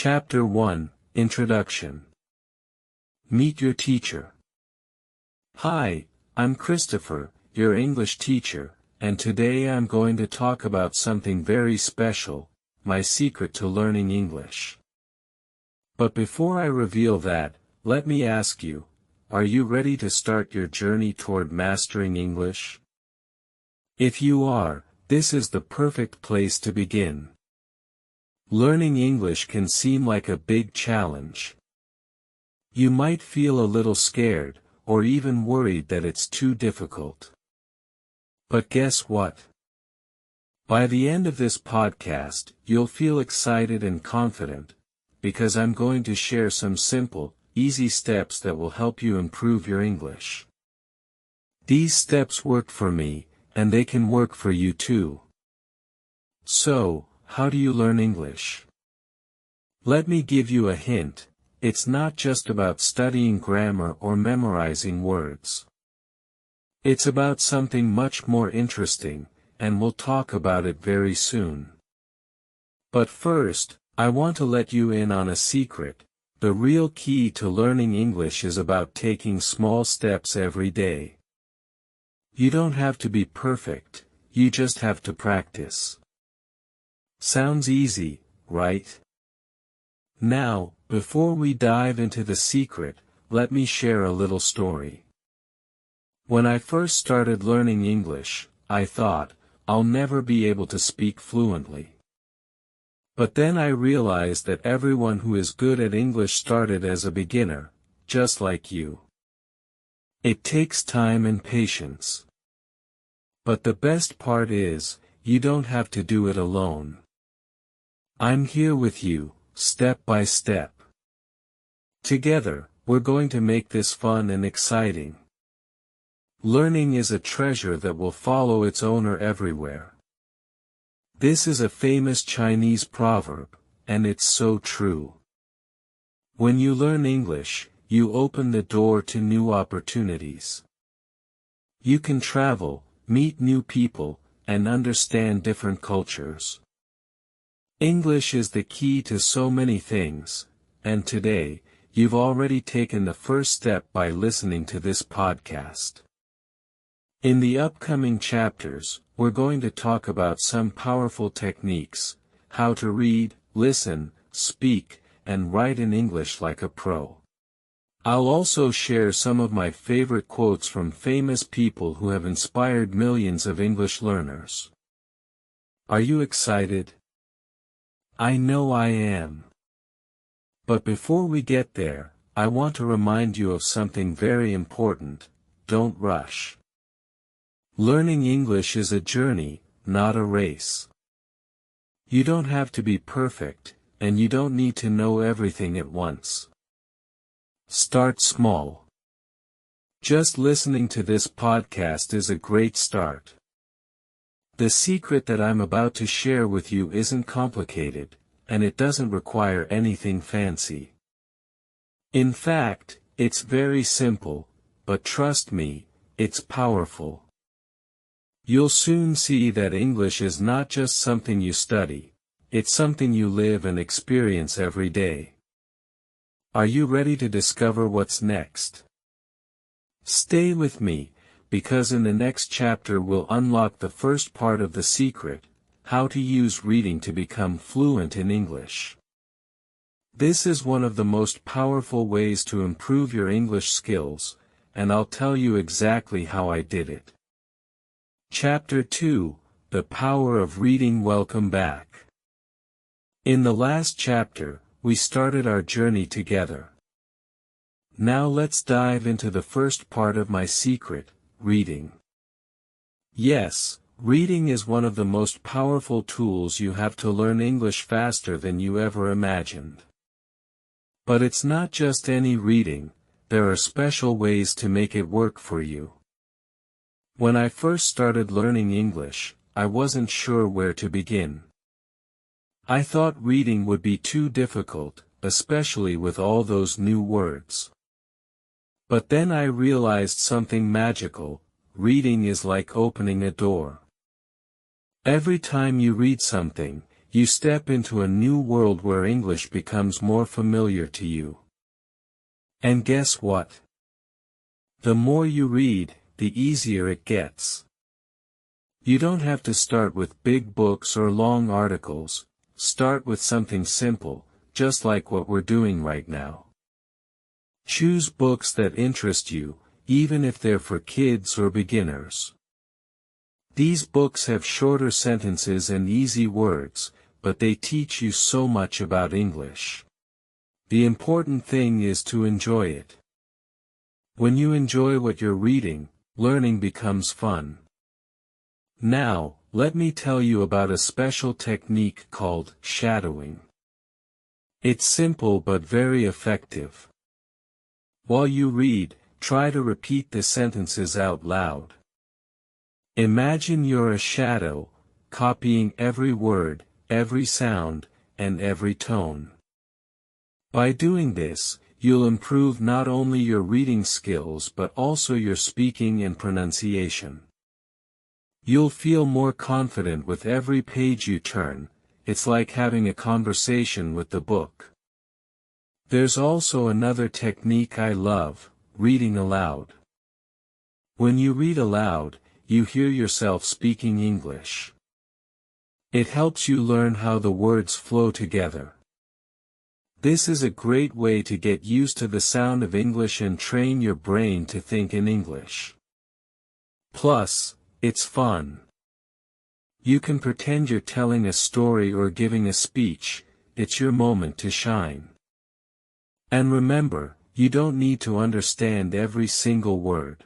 Chapter 1, Introduction. Meet your teacher. Hi, I'm Christopher, your English teacher, and today I'm going to talk about something very special, my secret to learning English. But before I reveal that, let me ask you, are you ready to start your journey toward mastering English? If you are, this is the perfect place to begin. Learning English can seem like a big challenge. You might feel a little scared, or even worried that it's too difficult. But guess what? By the end of this podcast, you'll feel excited and confident, because I'm going to share some simple, easy steps that will help you improve your English. These steps worked for me, and they can work for you too. So, how do you learn English? Let me give you a hint. It's not just about studying grammar or memorizing words. It's about something much more interesting, and we'll talk about it very soon. But first, I want to let you in on a secret. The real key to learning English is about taking small steps every day. You don't have to be perfect, you just have to practice. Sounds easy, right? Now, before we dive into the secret, let me share a little story. When I first started learning English, I thought, I'll never be able to speak fluently. But then I realized that everyone who is good at English started as a beginner, just like you. It takes time and patience. But the best part is, you don't have to do it alone. I'm here with you, step by step. Together, we're going to make this fun and exciting. Learning is a treasure that will follow its owner everywhere. This is a famous Chinese proverb, and it's so true. When you learn English, you open the door to new opportunities. You can travel, meet new people, and understand different cultures. English is the key to so many things, and today, you've already taken the first step by listening to this podcast. In the upcoming chapters, we're going to talk about some powerful techniques, how to read, listen, speak, and write in English like a pro. I'll also share some of my favorite quotes from famous people who have inspired millions of English learners. Are you excited? I know I am. But before we get there, I want to remind you of something very important: don't rush. Learning English is a journey, not a race. You don't have to be perfect, and you don't need to know everything at once. Start small. Just listening to this podcast is a great start. The secret that I'm about to share with you isn't complicated, and it doesn't require anything fancy. In fact, it's very simple, but trust me, it's powerful. You'll soon see that English is not just something you study, it's something you live and experience every day. Are you ready to discover what's next? Stay with me, because in the next chapter we'll unlock the first part of the secret: how to use reading to become fluent in English. This is one of the most powerful ways to improve your English skills, and I'll tell you exactly how I did it. Chapter 2, The Power of Reading. Welcome back. In the last chapter, we started our journey together. Now let's dive into the first part of my secret: reading. Yes, reading is one of the most powerful tools you have to learn English faster than you ever imagined. But it's not just any reading, there are special ways to make it work for you. When I first started learning English, I wasn't sure where to begin. I thought reading would be too difficult, especially with all those new words. But then I realized something magical: reading is like opening a door. Every time you read something, you step into a new world where English becomes more familiar to you. And guess what? The more you read, the easier it gets. You don't have to start with big books or long articles. Start with something simple, just like what we're doing right now. Choose books that interest you, even if they're for kids or beginners. These books have shorter sentences and easy words, but they teach you so much about English. The important thing is to enjoy it. When you enjoy what you're reading, learning becomes fun. Now, let me tell you about a special technique called shadowing. It's simple but very effective. While you read, try to repeat the sentences out loud. Imagine you're a shadow, copying every word, every sound, and every tone. By doing this, you'll improve not only your reading skills but also your speaking and pronunciation. You'll feel more confident with every page you turn. It's like having a conversation with the book. There's also another technique I love, reading aloud. When you read aloud, you hear yourself speaking English. It helps you learn how the words flow together. This is a great way to get used to the sound of English and train your brain to think in English. Plus, it's fun. You can pretend you're telling a story or giving a speech. It's your moment to shine. And remember, you don't need to understand every single word.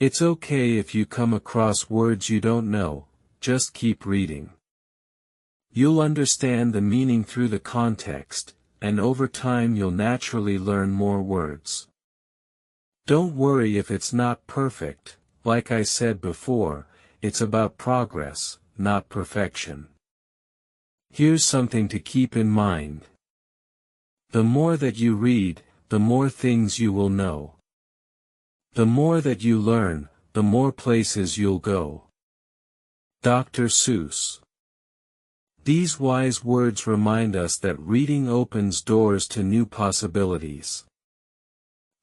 It's okay if you come across words you don't know, just keep reading. You'll understand the meaning through the context, and over time you'll naturally learn more words. Don't worry if it's not perfect. Like I said before, it's about progress, not perfection. Here's something to keep in mind. The more that you read, the more things you will know. The more that you learn, the more places you'll go. Dr. Seuss. These wise words remind us that reading opens doors to new possibilities.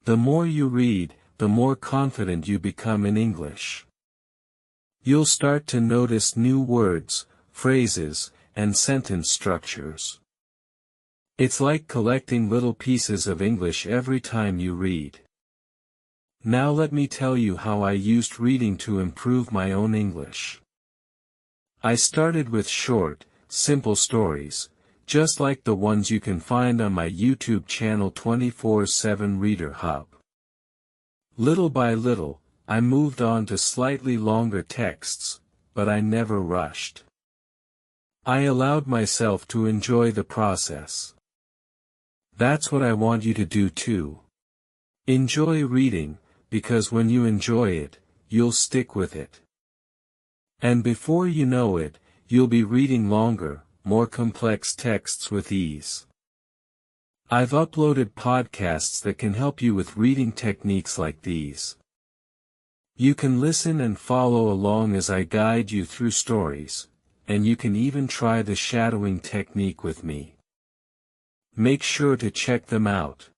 The more you read, the more confident you become in English. You'll start to notice new words, phrases, and sentence structures. It's like collecting little pieces of English every time you read. Now let me tell you how I used reading to improve my own English. I started with short, simple stories, just like the ones you can find on my YouTube channel 24/7 Reader Hub. Little by little, I moved on to slightly longer texts, but I never rushed. I allowed myself to enjoy the process. That's what I want you to do too. Enjoy reading, because when you enjoy it, you'll stick with it. And before you know it, you'll be reading longer, more complex texts with ease. I've uploaded podcasts that can help you with reading techniques like these. You can listen and follow along as I guide you through stories, and you can even try the shadowing technique with me. Make sure to check them out.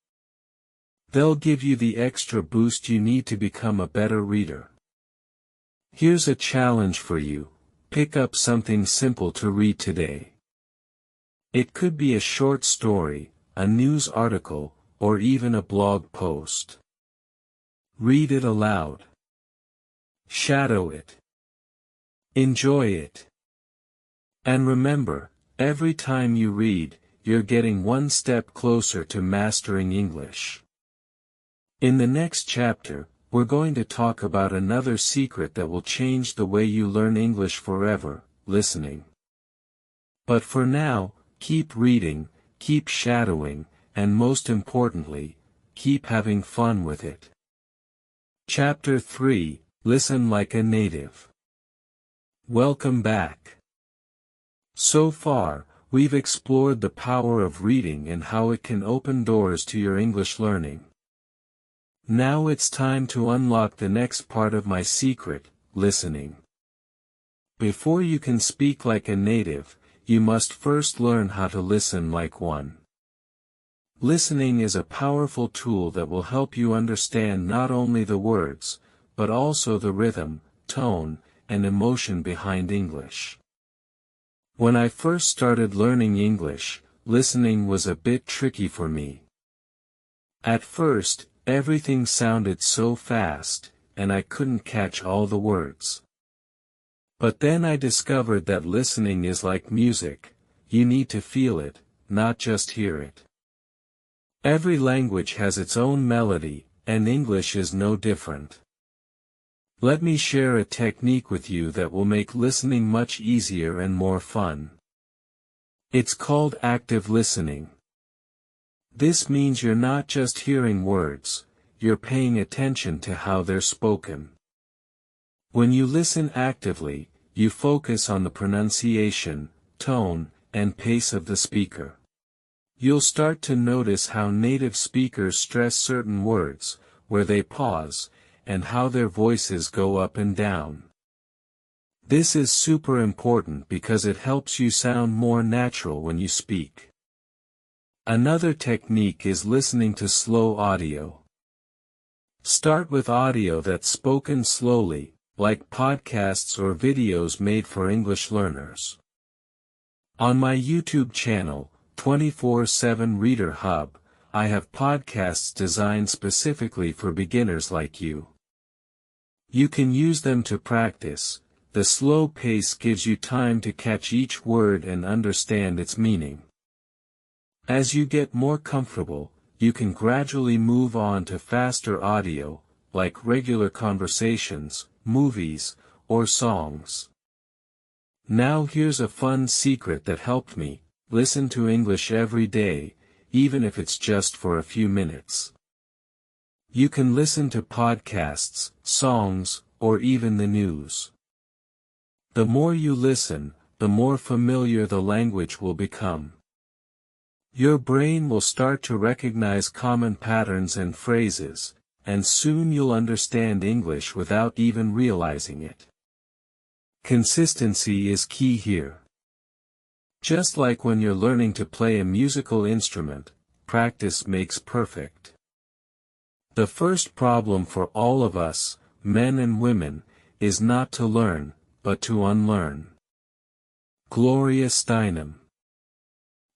They'll give you the extra boost you need to become a better reader. Here's a challenge for you: pick up something simple to read today. It could be a short story, a news article, or even a blog post. Read it aloud. Shadow it. Enjoy it. And remember, every time you read, you're getting one step closer to mastering English. In the next chapter, we're going to talk about another secret that will change the way you learn English forever: listening. But for now, keep reading, keep shadowing, and most importantly, keep having fun with it. Chapter 3: Listen like a native. Welcome back. So far, we've explored the power of reading and how it can open doors to your English learning. Now it's time to unlock the next part of my secret: listening. Before you can speak like a native, you must first learn how to listen like one. Listening is a powerful tool that will help you understand not only the words, but also the rhythm, tone, and emotion behind English. When I first started learning English, listening was a bit tricky for me. At first, everything sounded so fast, and I couldn't catch all the words. But then I discovered that listening is like music, you need to feel it, not just hear it. Every language has its own melody, and English is no different. Let me share a technique with you that will make listening much easier and more fun. It's called active listening. This means you're not just hearing words, you're paying attention to how they're spoken. When you listen actively, you focus on the pronunciation, tone, and pace of the speaker. You'll start to notice how native speakers stress certain words, where they pause, and how their voices go up and down. This is super important because it helps you sound more natural when you speak. Another technique is listening to slow audio. Start with audio that's spoken slowly, like podcasts or videos made for English learners. On my YouTube channel, 24/7 Reader Hub, I have podcasts designed specifically for beginners like you. You can use them to practice. The slow pace gives you time to catch each word and understand its meaning. As you get more comfortable, you can gradually move on to faster audio, like regular conversations, movies, or songs. Now here's a fun secret that helped me: listen to English every day, even if it's just for a few minutes. You can listen to podcasts, songs, or even the news. The more you listen, the more familiar the language will become. Your brain will start to recognize common patterns and phrases, and soon you'll understand English without even realizing it. Consistency is key here. Just like when you're learning to play a musical instrument, practice makes perfect. The first problem for all of us, men and women, is not to learn, but to unlearn. Gloria Steinem.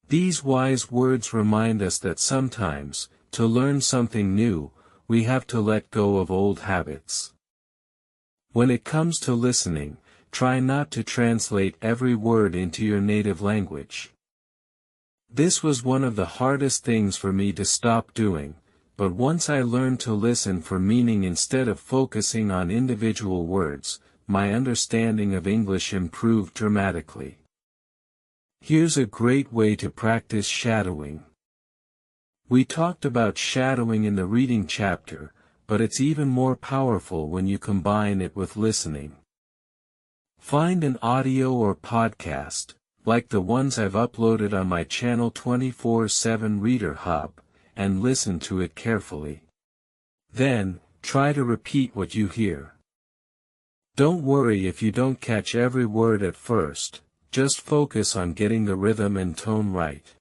These wise words remind us that sometimes, to learn something new, we have to let go of old habits. When it comes to listening, try not to translate every word into your native language. This was one of the hardest things for me to stop doing, but once I learned to listen for meaning instead of focusing on individual words, my understanding of English improved dramatically. Here's a great way to practice shadowing. We talked about shadowing in the reading chapter, but it's even more powerful when you combine it with listening. Find an audio or podcast, like the ones I've uploaded on my channel 24/7 Reader Hub, and listen to it carefully. Then, try to repeat what you hear. Don't worry if you don't catch every word at first, just focus on getting the rhythm and tone right.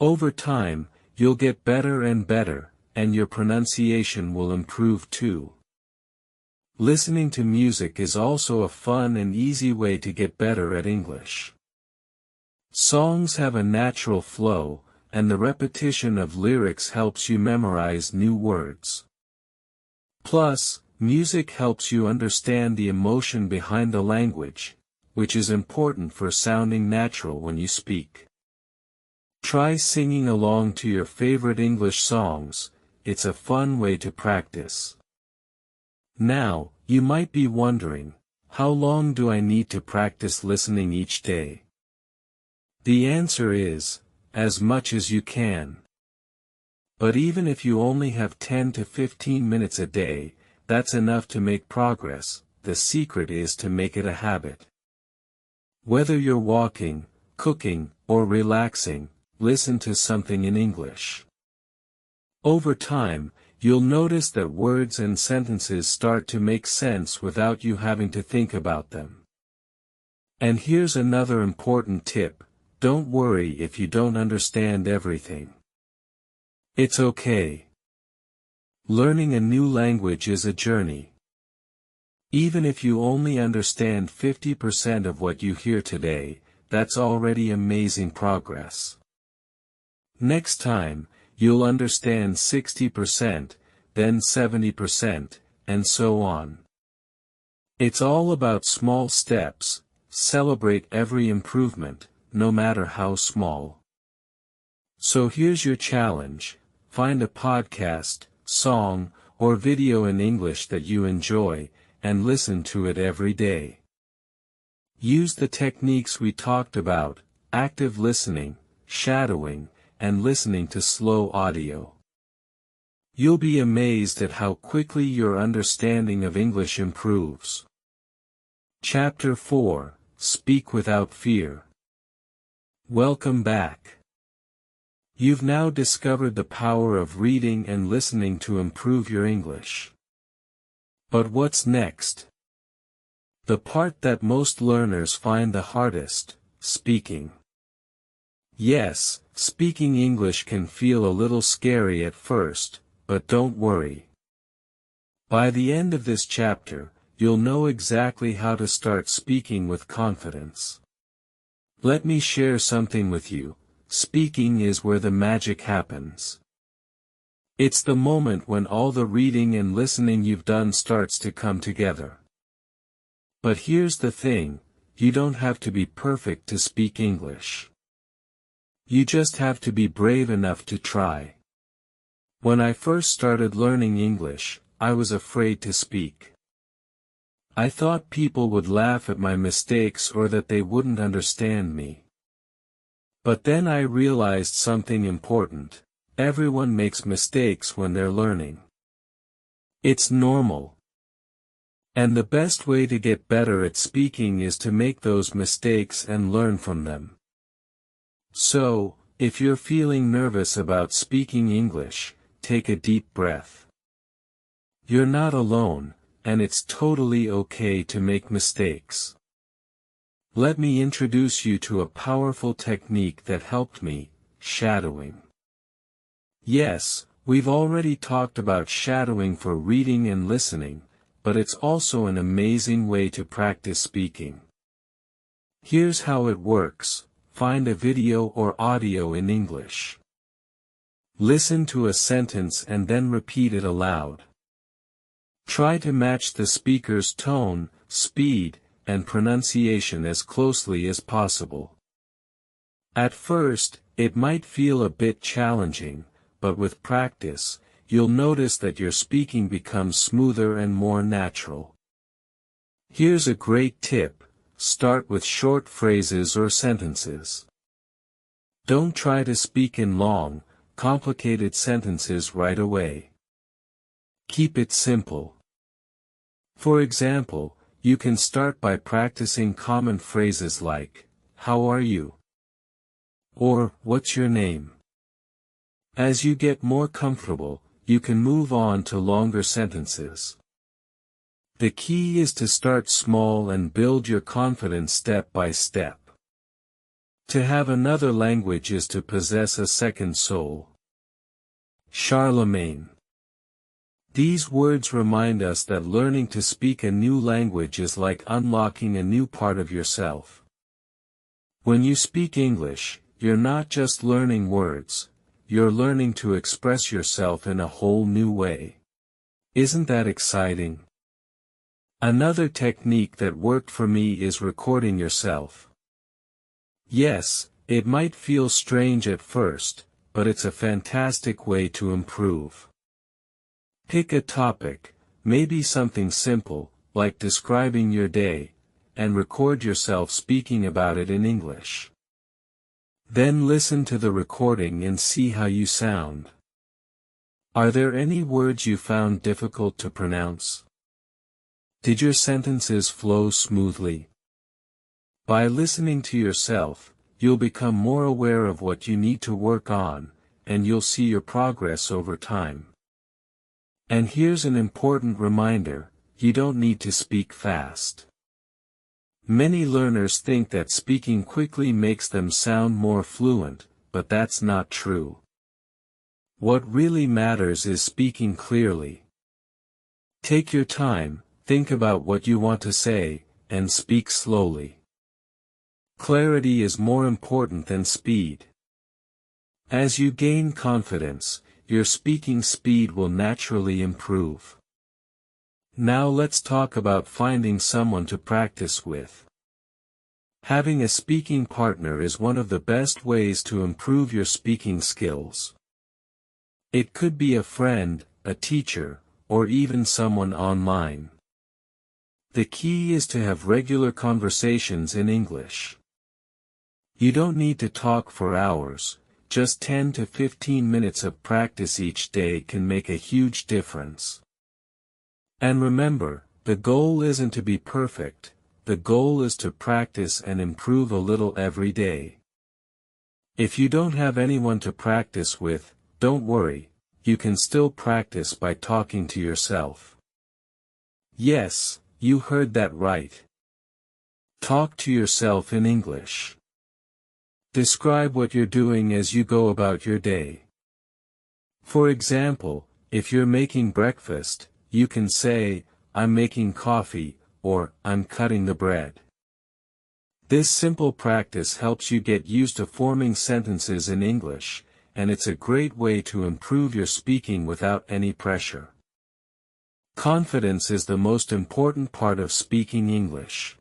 Over time, you'll get better and better, and your pronunciation will improve too. Listening to music is also a fun and easy way to get better at English. Songs have a natural flow, and the repetition of lyrics helps you memorize new words. Plus, music helps you understand the emotion behind the language, which is important for sounding natural when you speak. Try singing along to your favorite English songs. It's a fun way to practice. Now, you might be wondering, how long do I need to practice listening each day? The answer is, as much as you can. But even if you only have 10 to 15 minutes a day, that's enough to make progress. The secret is to make it a habit. Whether you're walking, cooking, or relaxing, listen to something in English. Over time, you'll notice that words and sentences start to make sense without you having to think about them. And here's another important tip: don't worry if you don't understand everything. It's okay. Learning a new language is a journey. Even if you only understand 50% of what you hear today, that's already amazing progress. Next time, you'll understand 60%, then 70%, and so on. It's all about small steps. Celebrate every improvement, no matter how small. So here's your challenge: find a podcast, song, or video in English that you enjoy, and listen to it every day. Use the techniques we talked about: active listening, shadowing, and listening to slow audio. You'll be amazed at how quickly your understanding of English improves. Chapter 4: Speak without fear. Welcome back. You've now discovered the power of reading and listening to improve your English. But what's next? The part that most learners find the hardest: speaking. Yes, speaking English can feel a little scary at first, but don't worry. By the end of this chapter, you'll know exactly how to start speaking with confidence. Let me share something with you: speaking is where the magic happens. It's the moment when all the reading and listening you've done starts to come together. But here's the thing: you don't have to be perfect to speak English. You just have to be brave enough to try. When I first started learning English, I was afraid to speak. I thought people would laugh at my mistakes or that they wouldn't understand me. But then I realized something important: everyone makes mistakes when they're learning. It's normal. And the best way to get better at speaking is to make those mistakes and learn from them. So, if you're feeling nervous about speaking English, take a deep breath. You're not alone, and it's totally okay to make mistakes. Let me introduce you to a powerful technique that helped me: shadowing. Yes, we've already talked about shadowing for reading and listening, but it's also an amazing way to practice speaking. Here's how it works: find a video or audio in English. Listen to a sentence and then repeat it aloud. Try to match the speaker's tone, speed, and pronunciation as closely as possible. At first, it might feel a bit challenging, but with practice, you'll notice that your speaking becomes smoother and more natural. Here's a great tip: start with short phrases or sentences. Don't try to speak in long, complicated sentences right away. Keep it simple. For example, you can start by practicing common phrases like, "How are you?" or "What's your name?" As you get more comfortable, you can move on to longer sentences. The key is to start small and build your confidence step by step. To have another language is to possess a second soul. Charlemagne. These words remind us that learning to speak a new language is like unlocking a new part of yourself. When you speak English, you're not just learning words, you're learning to express yourself in a whole new way. Isn't that exciting? Another technique that worked for me is recording yourself. Yes, it might feel strange at first, but it's a fantastic way to improve. Pick a topic, maybe something simple, like describing your day, and record yourself speaking about it in English. Then listen to the recording and see how you sound. Are there any words you found difficult to pronounce? Did your sentences flow smoothly? By listening to yourself, you'll become more aware of what you need to work on, and you'll see your progress over time. And here's an important reminder: you don't need to speak fast. Many learners think that speaking quickly makes them sound more fluent, but that's not true. What really matters is speaking clearly. Take your time, think about what you want to say, and speak slowly. Clarity is more important than speed. As you gain confidence, your speaking speed will naturally improve. Now let's talk about finding someone to practice with. Having a speaking partner is one of the best ways to improve your speaking skills. It could be a friend, a teacher, or even someone online. The key is to have regular conversations in English. You don't need to talk for hours, just 10 to 15 minutes of practice each day can make a huge difference. And remember, the goal isn't to be perfect, the goal is to practice and improve a little every day. If you don't have anyone to practice with, don't worry, you can still practice by talking to yourself. Yes, you heard that right. Talk to yourself in English. Describe what you're doing as you go about your day. For example, if you're making breakfast, you can say, "I'm making coffee," or "I'm cutting the bread." This simple practice helps you get used to forming sentences in English, and it's a great way to improve your speaking without any pressure. Confidence is the most important part of speaking English.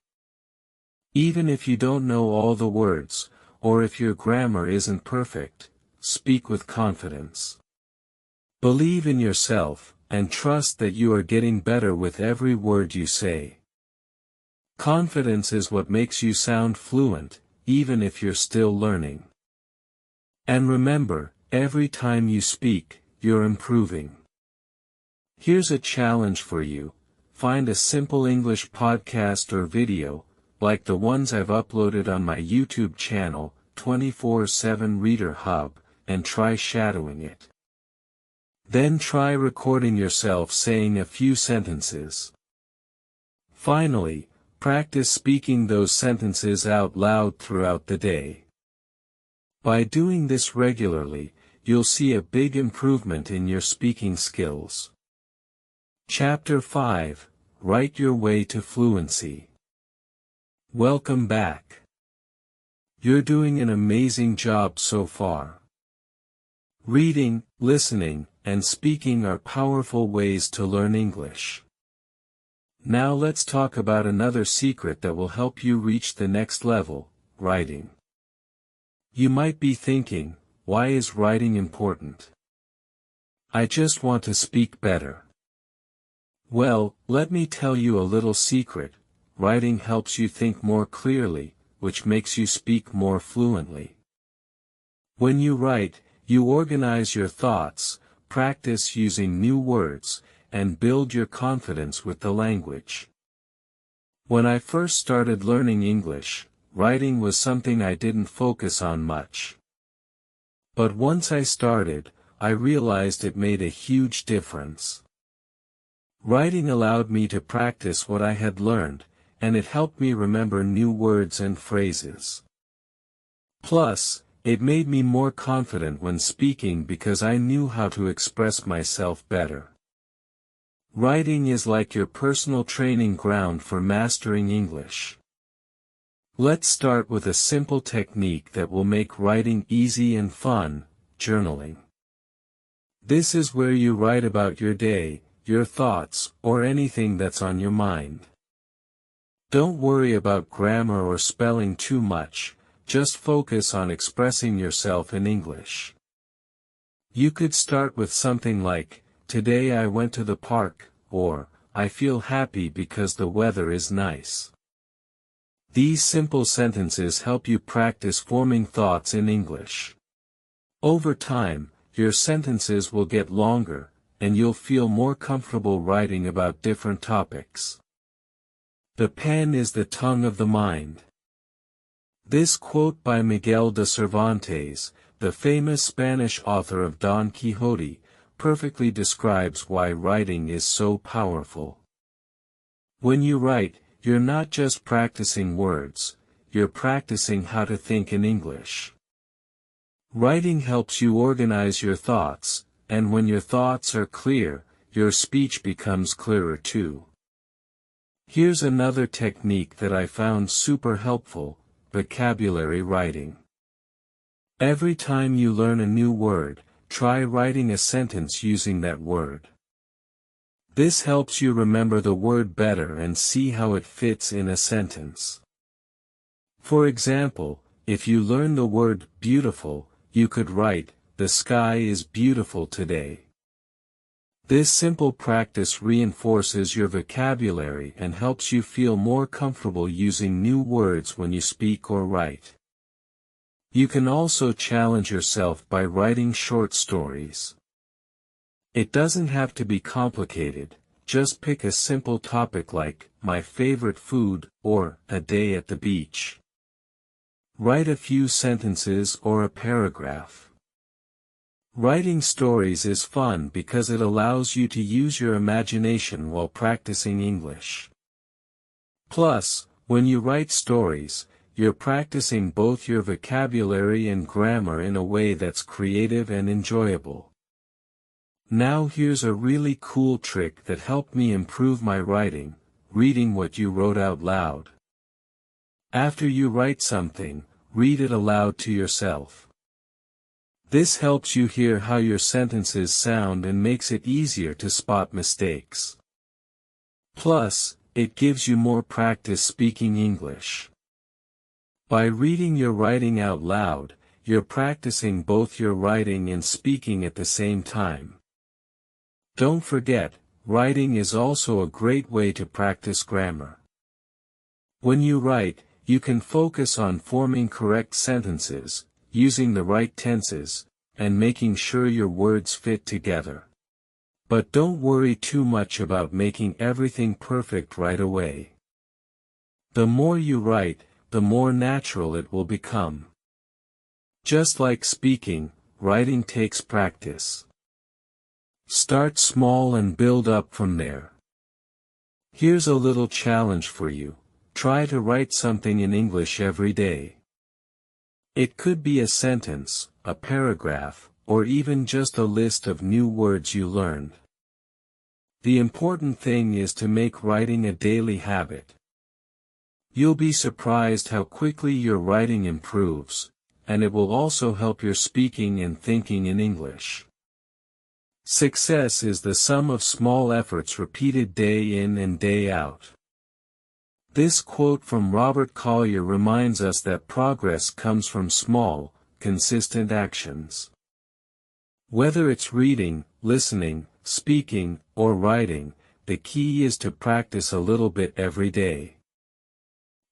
Even if you don't know all the words, or if your grammar isn't perfect, speak with confidence. Believe in yourself, and trust that you are getting better with every word you say. Confidence is what makes you sound fluent, even if you're still learning. And remember, every time you speak, you're improving. Here's a challenge for you: find a simple English podcast or video, like the ones I've uploaded on my YouTube channel, 24/7 Reader Hub, and try shadowing it. Then try recording yourself saying a few sentences. Finally, practice speaking those sentences out loud throughout the day. By doing this regularly, you'll see a big improvement in your speaking skills. Chapter 5: Write Your Way to Fluency. Welcome back. You're doing an amazing job so far. Reading, listening, and speaking are powerful ways to learn English. Now let's talk about another secret that will help you reach the next level: writing. You might be thinking, why is writing important? I just want to speak better. Well, let me tell you a little secret: writing helps you think more clearly, which makes you speak more fluently. When you write, you organize your thoughts, practice using new words, and build your confidence with the language. When I first started learning English, writing was something I didn't focus on much. But once I started, I realized it made a huge difference. Writing allowed me to practice what I had learned, and it helped me remember new words and phrases. Plus, it made me more confident when speaking because I knew how to express myself better. Writing is like your personal training ground for mastering English. Let's start with a simple technique that will make writing easy and fun: journaling. This is where you write about your day, your thoughts, or anything that's on your mind. Don't worry about grammar or spelling too much, just focus on expressing yourself in English. You could start with something like, "Today I went to the park," or, "I feel happy because the weather is nice." These simple sentences help you practice forming thoughts in English. Over time, your sentences will get longer, and you'll feel more comfortable writing about different topics. The pen is the tongue of the mind. This quote by Miguel de Cervantes, the famous Spanish author of Don Quixote, perfectly describes why writing is so powerful. When you write, You're not just practicing words, you're practicing how to think in English. Writing helps you organize your thoughts, and when your thoughts are clear, your speech becomes clearer too. Here's another technique that I found super helpful: vocabulary writing. Every time you learn a new word, try writing a sentence using that word. This helps you remember the word better and see how it fits in a sentence. For example, if you learn the word beautiful, you could write, "The sky is beautiful today." This simple practice reinforces your vocabulary and helps you feel more comfortable using new words when you speak or write. You can also challenge yourself by writing short stories. It doesn't have to be complicated, just pick a simple topic like, "My favorite food," or, "A day at the beach." Write a few sentences or a paragraph. Writing stories is fun because it allows you to use your imagination while practicing English. Plus, when you write stories, you're practicing both your vocabulary and grammar in a way that's creative and enjoyable. Now here's a really cool trick that helped me improve my writing: reading what you wrote out loud. After you write something, read it aloud to yourself. This helps you hear how your sentences sound and makes it easier to spot mistakes. Plus, it gives you more practice speaking English. By reading your writing out loud, you're practicing both your writing and speaking at the same time. Don't forget, writing is also a great way to practice grammar. When you write, you can focus on forming correct sentences, using the right tenses, and making sure your words fit together. But don't worry too much about making everything perfect right away. The more you write, the more natural it will become. Just like speaking, writing takes practice. Start small and build up from there. Here's a little challenge for you: try to write something in English every day. It could be a sentence, a paragraph, or even just a list of new words you learned. The important thing is to make writing a daily habit. You'll be surprised how quickly your writing improves, and it will also help your speaking and thinking in English. Success is the sum of small efforts repeated day in and day out. This quote from Robert Collier reminds us that progress comes from small, consistent actions. Whether it's reading, listening, speaking, or writing, the key is to practice a little bit every day.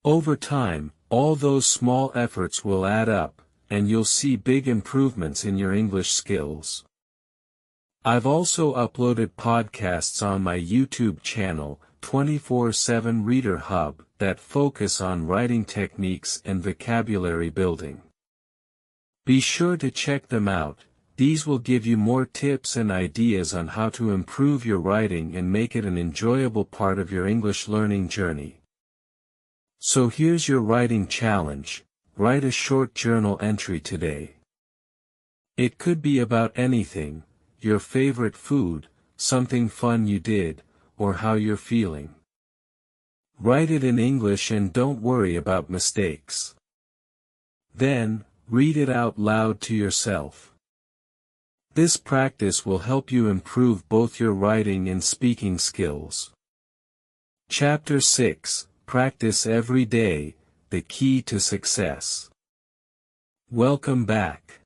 Over time, all those small efforts will add up, and you'll see big improvements in your English skills. I've also uploaded podcasts on my YouTube channel, 24/7 Reader Hub, that focus on writing techniques and vocabulary building. Be sure to check them out. These will give you more tips and ideas on how to improve your writing and make it an enjoyable part of your English learning journey. So here's your writing challenge: write a short journal entry today. It could be about anything: your favorite food, something fun you did, or how you're feeling. Write it in English and don't worry about mistakes. Then, read it out loud to yourself. This practice will help you improve both your writing and speaking skills. Chapter 6: Practice Every Day, the Key to Success. Welcome back.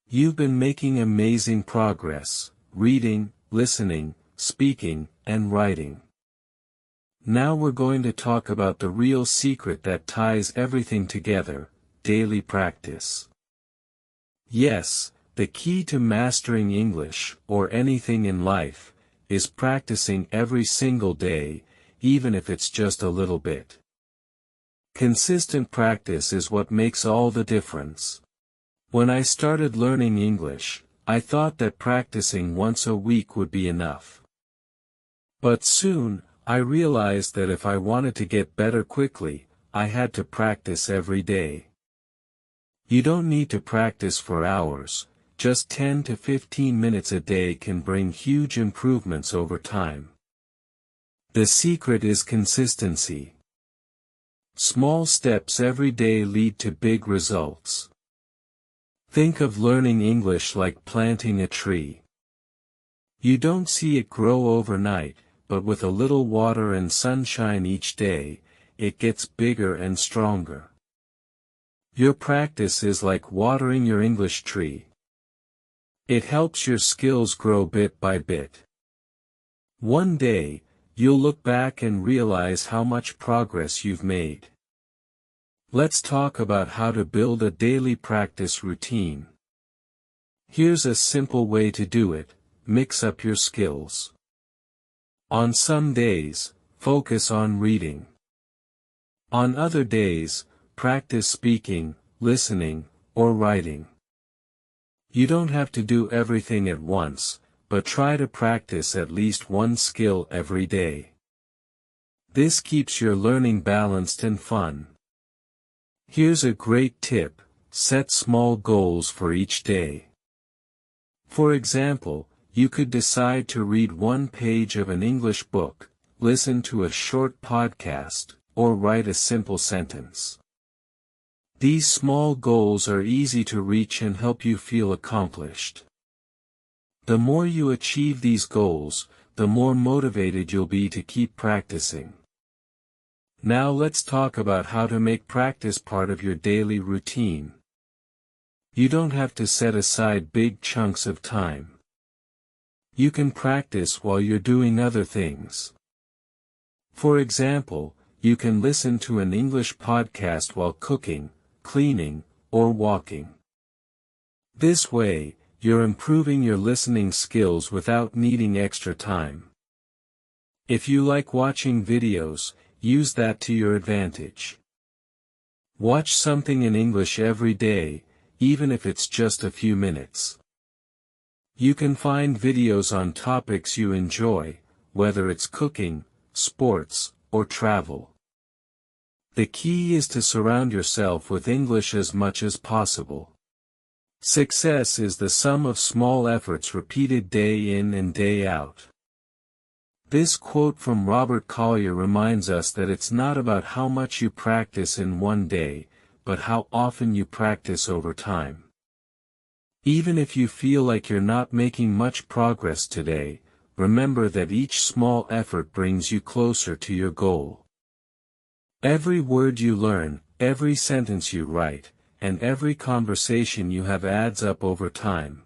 You've been making amazing progress, reading, listening, speaking, and writing. Now we're going to talk about the real secret that ties everything together: daily practice. Yes, the key to mastering English, or anything in life, is practicing every single day, even if it's just a little bit. Consistent practice is what makes all the difference. When I started learning English, I thought that practicing once a week would be enough. But soon, I realized that if I wanted to get better quickly, I had to practice every day. You don't need to practice for hours, just 10 to 15 minutes a day can bring huge improvements over time. The secret is consistency. Small steps every day lead to big results. Think of learning English like planting a tree. You don't see it grow overnight, but with a little water and sunshine each day, it gets bigger and stronger. Your practice is like watering your English tree. It helps your skills grow bit by bit. One day, you'll look back and realize how much progress you've made. Let's talk about how to build a daily practice routine. Here's a simple way to do it: mix up your skills. On some days, focus on reading. On other days, practice speaking, listening, or writing. You don't have to do everything at once, but try to practice at least one skill every day. This keeps your learning balanced and fun. Here's a great tip: set small goals for each day. For example, you could decide to read one page of an English book, listen to a short podcast, or write a simple sentence. These small goals are easy to reach and help you feel accomplished. The more you achieve these goals, the more motivated you'll be to keep practicing. Now let's talk about how to make practice part of your daily routine. You don't have to set aside big chunks of time. You can practice while you're doing other things. For example, you can listen to an English podcast while cooking, cleaning, or walking. This way, you're improving your listening skills without needing extra time. If you like watching videos, use that to your advantage. Watch something in English every day, even if it's just a few minutes. You can find videos on topics you enjoy, whether it's cooking, sports, or travel. The key is to surround yourself with English as much as possible. Success is the sum of small efforts repeated day in and day out. This quote from Robert Collier reminds us that it's not about how much you practice in one day, but how often you practice over time. Even if you feel like you're not making much progress today, remember that each small effort brings you closer to your goal. Every word you learn, every sentence you write, and every conversation you have adds up over time.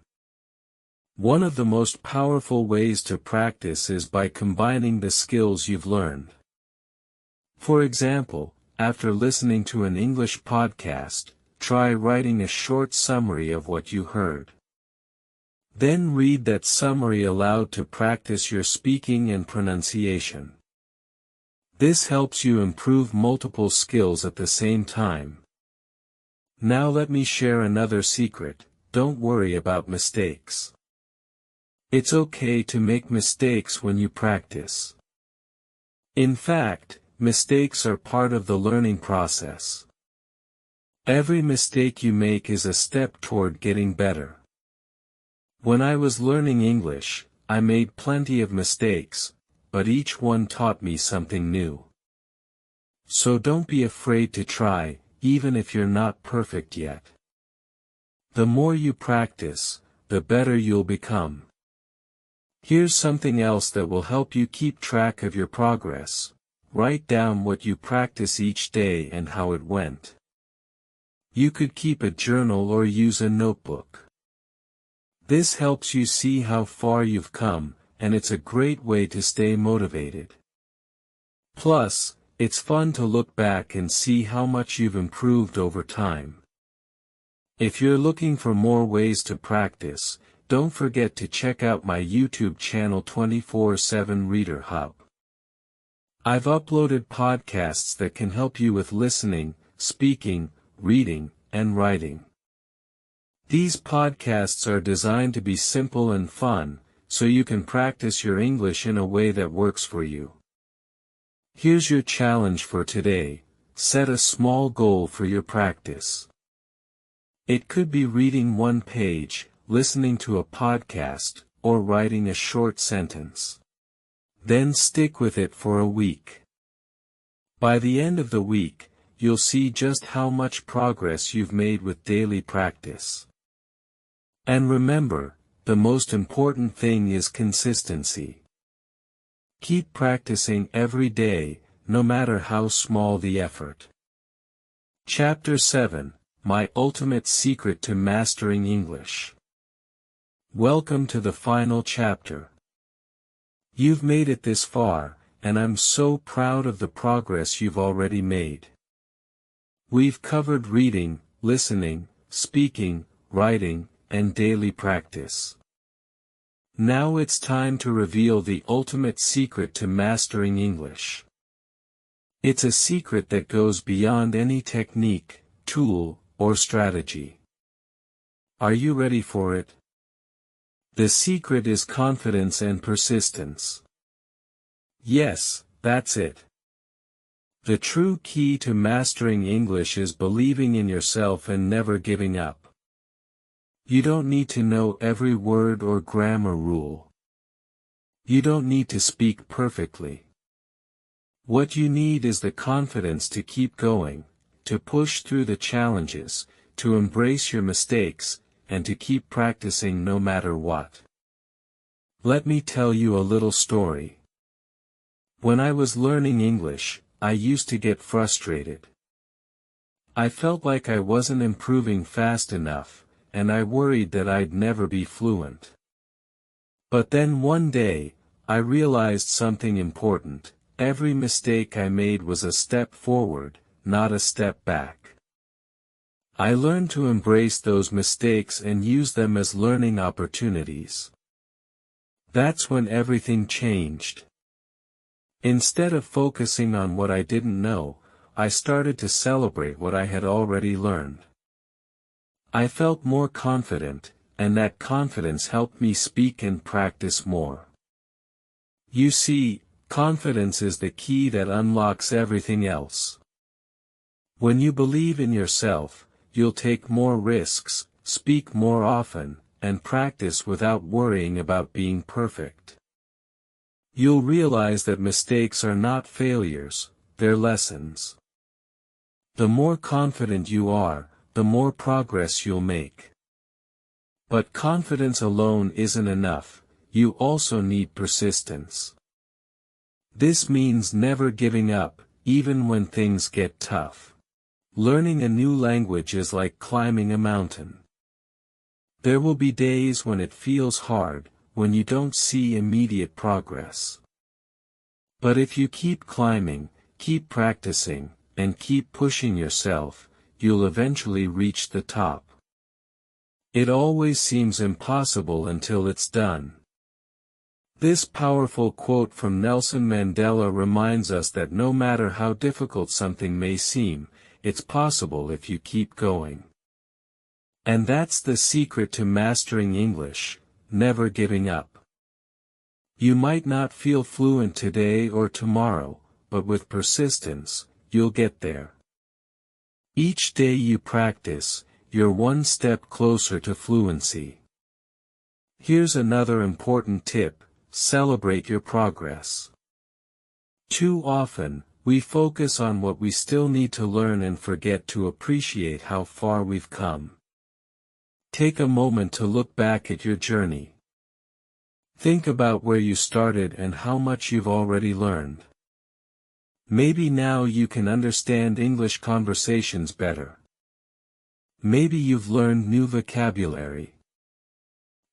One of the most powerful ways to practice is by combining the skills you've learned. For example, after listening to an English podcast, try writing a short summary of what you heard. Then read that summary aloud to practice your speaking and pronunciation. This helps you improve multiple skills at the same time. Now let me share another secret: don't worry about mistakes. It's okay to make mistakes when you practice. In fact, mistakes are part of the learning process. Every mistake you make is a step toward getting better. When I was learning English, I made plenty of mistakes, but each one taught me something new. So don't be afraid to try, even if you're not perfect yet. The more you practice, the better you'll become. Here's something else that will help you keep track of your progress: write down what you practice each day and how it went. You could keep a journal or use a notebook. This helps you see how far you've come, and it's a great way to stay motivated. Plus, it's fun to look back and see how much you've improved over time. If you're looking for more ways to practice, don't forget to check out my YouTube channel 24/7 Reader Hub. I've uploaded podcasts that can help you with listening, speaking, reading, and writing. These podcasts are designed to be simple and fun, so you can practice your English in a way that works for you. Here's your challenge for today: set a small goal for your practice. It could be reading one page, listening to a podcast, or writing a short sentence. Then stick with it for a week. By the end of the week, you'll see just how much progress you've made with daily practice. And remember, the most important thing is consistency. Keep practicing every day, no matter how small the effort. Chapter 7: My Ultimate Secret to Mastering English. Welcome to the final chapter. You've made it this far, and I'm so proud of the progress you've already made. We've covered reading, listening, speaking, writing, and daily practice. Now it's time to reveal the ultimate secret to mastering English. It's a secret that goes beyond any technique, tool, or strategy. Are you ready for it? The secret is confidence and persistence. Yes, that's it. The true key to mastering English is believing in yourself and never giving up. You don't need to know every word or grammar rule. You don't need to speak perfectly. What you need is the confidence to keep going, to push through the challenges, to embrace your mistakes, and to keep practicing no matter what. Let me tell you a little story. When I was learning English, I used to get frustrated. I felt like I wasn't improving fast enough, and I worried that I'd never be fluent. But then one day, I realized something important: every mistake I made was a step forward, not a step back. I learned to embrace those mistakes and use them as learning opportunities. That's when everything changed. Instead of focusing on what I didn't know, I started to celebrate what I had already learned. I felt more confident, and that confidence helped me speak and practice more. You see, confidence is the key that unlocks everything else. When you believe in yourself, you'll take more risks, speak more often, and practice without worrying about being perfect. You'll realize that mistakes are not failures, they're lessons. The more confident you are, the more progress you'll make. But confidence alone isn't enough, you also need persistence. This means never giving up, even when things get tough. Learning a new language is like climbing a mountain. There will be days when it feels hard, when you don't see immediate progress. But if you keep climbing, keep practicing, and keep pushing yourself, you'll eventually reach the top. It always seems impossible until it's done. This powerful quote from Nelson Mandela reminds us that no matter how difficult something may seem, it's possible if you keep going. And that's the secret to mastering English: never giving up. You might not feel fluent today or tomorrow, but with persistence, you'll get there. Each day you practice, you're one step closer to fluency. Here's another important tip: celebrate your progress. Too often, we focus on what we still need to learn and forget to appreciate how far we've come. Take a moment to look back at your journey. Think about where you started and how much you've already learned. Maybe now you can understand English conversations better. Maybe you've learned new vocabulary.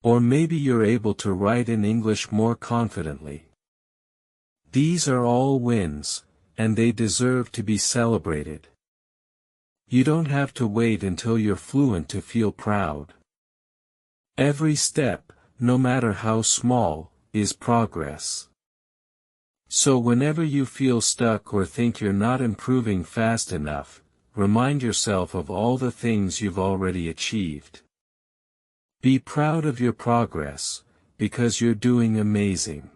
Or maybe you're able to write in English more confidently. These are all wins, and they deserve to be celebrated. You don't have to wait until you're fluent to feel proud. Every step, no matter how small, is progress. So whenever you feel stuck or think you're not improving fast enough, remind yourself of all the things you've already achieved. Be proud of your progress, because you're doing amazing.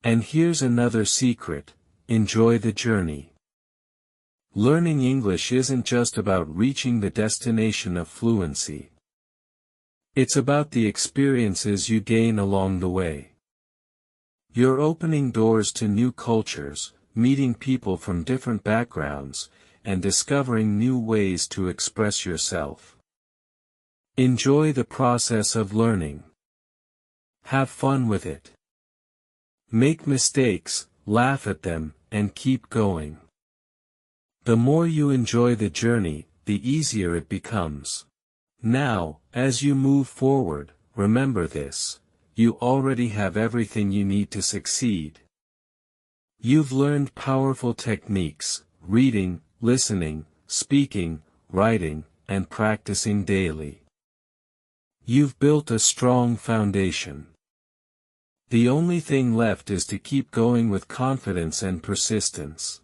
And here's another secret: enjoy the journey. Learning English isn't just about reaching the destination of fluency. It's about the experiences you gain along the way. You're opening doors to new cultures, meeting people from different backgrounds, and discovering new ways to express yourself. Enjoy the process of learning. Have fun with it. Make mistakes, laugh at them, and keep going. The more you enjoy the journey, the easier it becomes. Now, as you move forward, remember this: you already have everything you need to succeed. You've learned powerful techniques: reading, listening, speaking, writing, and practicing daily. You've built a strong foundation. The only thing left is to keep going with confidence and persistence.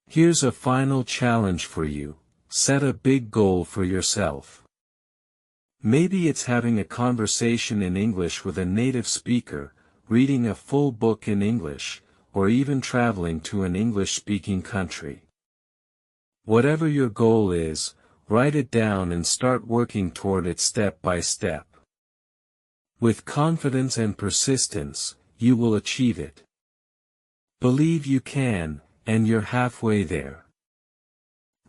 Here's a final challenge for you: set a big goal for yourself. Maybe it's having a conversation in English with a native speaker, reading a full book in English, or even traveling to an English-speaking country. Whatever your goal is, write it down and start working toward it step by step. With confidence and persistence, you will achieve it. Believe you can, and you're halfway there.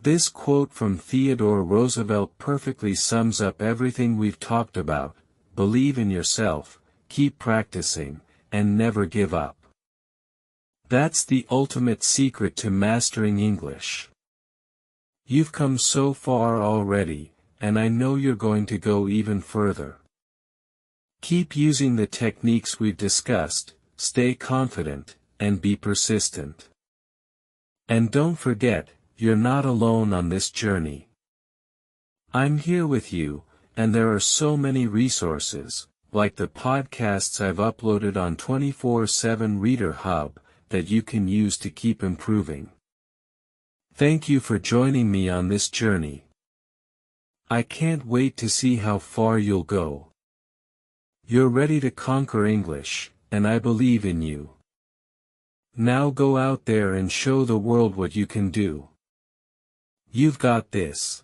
This quote from Theodore Roosevelt perfectly sums up everything we've talked about: believe in yourself, keep practicing, and never give up. That's the ultimate secret to mastering English. You've come so far already, and I know you're going to go even further. Keep using the techniques we've discussed, stay confident, and be persistent. And don't forget, you're not alone on this journey. I'm here with you, and there are so many resources, like the podcasts I've uploaded on 24/7 Reader Hub, that you can use to keep improving. Thank you for joining me on this journey. I can't wait to see how far you'll go. You're ready to conquer English, and I believe in you. Now go out there and show the world what you can do. You've got this.